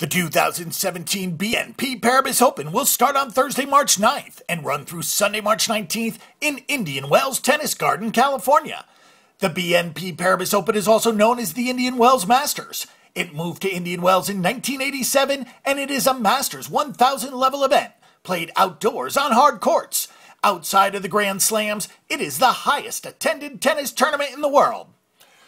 The 2017 BNP Paribas Open will start on Thursday, March 9th and run through Sunday, March 19th in Indian Wells Tennis Garden, California. The BNP Paribas Open is also known as the Indian Wells Masters. It moved to Indian Wells in 1987, and it is a Masters 1000 level event, played outdoors on hard courts. Outside of the Grand Slams, it is the highest attended tennis tournament in the world.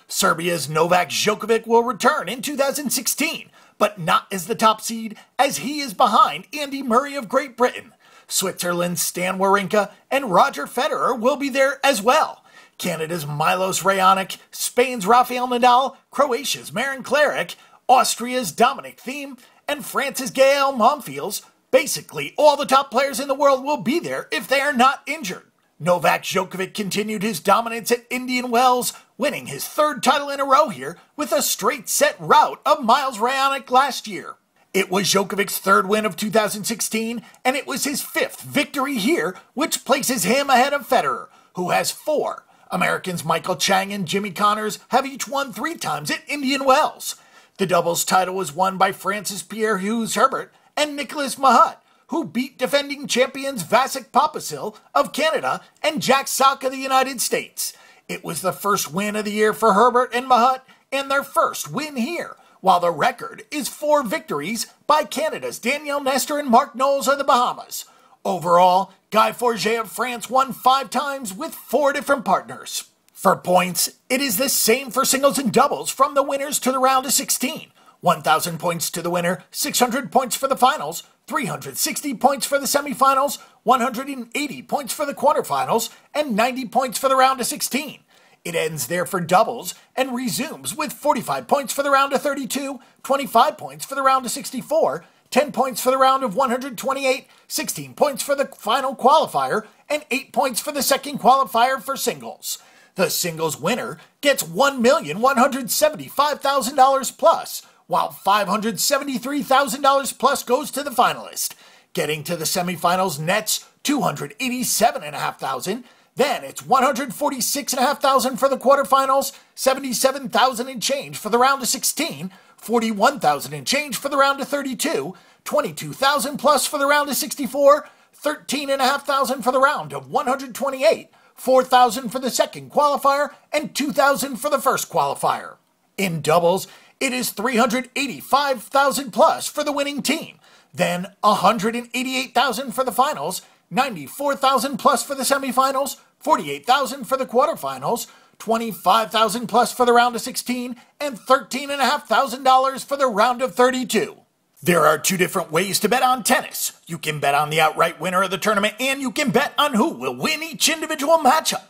Serbia's Novak Djokovic will return in 2016, but not as the top seed, as he is behind Andy Murray of Great Britain. Switzerland's Stan Wawrinka and Roger Federer will be there as well. Canada's Milos Raonic, Spain's Rafael Nadal, Croatia's Marin Cilic, Austria's Dominic Thiem, and France's Gael Monfils. Basically, all the top players in the world will be there if they are not injured. Novak Djokovic continued his dominance at Indian Wells, winning his third title in a row here with a straight-set rout of Milos Raonic last year. It was Djokovic's third win of 2016, and it was his fifth victory here, which places him ahead of Federer, who has 4. Americans Michael Chang and Jimmy Connors have each won 3 times at Indian Wells. The doubles title was won by France's Pierre-Hugues Herbert and Nicolas Mahut, who beat defending champions Vasek Pospisil of Canada and Jack Sock of the United States. It was the first win of the year for Herbert and Mahut, and their first win here, while the record is 4 victories by Canada's Danielle Nestor and Mark Knowles of the Bahamas. Overall, Guy Forget of France won 5 times with 4 different partners. For points, it is the same for singles and doubles from the winners to the round of 16. 1,000 points to the winner, 600 points for the finals, 360 points for the semifinals, 180 points for the quarterfinals, and 90 points for the round of 16. It ends there for doubles and resumes with 45 points for the round of 32, 25 points for the round of 64, 10 points for the round of 128, 16 points for the final qualifier, and 8 points for the second qualifier for singles. The singles winner gets $1,175,000 plus, while $573,000 plus goes to the finalist. Getting to the semifinals nets $287,500. Then it's $146,500 for the quarterfinals, $77,000 and change for the round of 16, $41,000 and change for the round of 32, $22,000 plus for the round of 64, $13,500 for the round of 128, $4,000 for the second qualifier, and $2,000 for the first qualifier. In doubles, it is $385,000 plus for the winning team, then $188,000 for the finals, $94,000 plus for the semifinals, $48,000 for the quarterfinals, $25,000 plus for the round of 16, and $13,500 for the round of 32. There are 2 different ways to bet on tennis. You can bet on the outright winner of the tournament, and you can bet on who will win each individual matchup.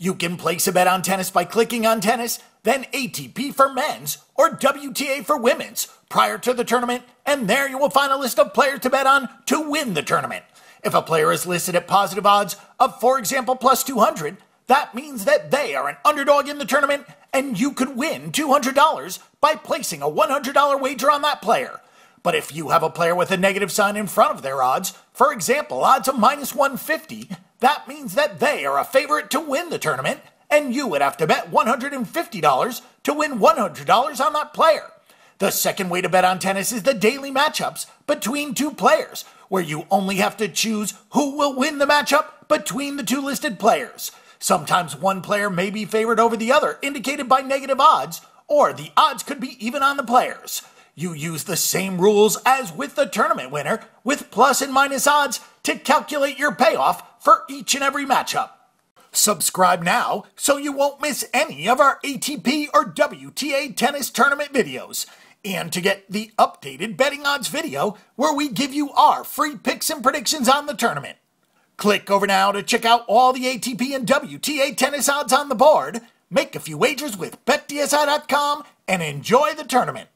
You can place a bet on tennis by clicking on tennis, then ATP for men's or WTA for women's prior to the tournament, and there you will find a list of players to bet on to win the tournament. If a player is listed at positive odds of, for example, plus 200, that means that they are an underdog in the tournament, and you could win $200 by placing a $100 wager on that player. But if you have a player with a negative sign in front of their odds, for example, odds of minus 150, that means that they are a favorite to win the tournament, and you would have to bet $150 to win $100 on that player. The second way to bet on tennis is the daily matchups between 2 players, where you only have to choose who will win the matchup between the 2 listed players. Sometimes one player may be favored over the other, indicated by negative odds, or the odds could be even on the players. You use the same rules as with the tournament winner, with plus and minus odds, to calculate your payoff for each and every matchup. Subscribe now so you won't miss any of our ATP or WTA tennis tournament videos, and to get the updated betting odds video where we give you our free picks and predictions on the tournament. Click over now to check out all the ATP and WTA tennis odds on the board, make a few wagers with BetDSI.com, and enjoy the tournament.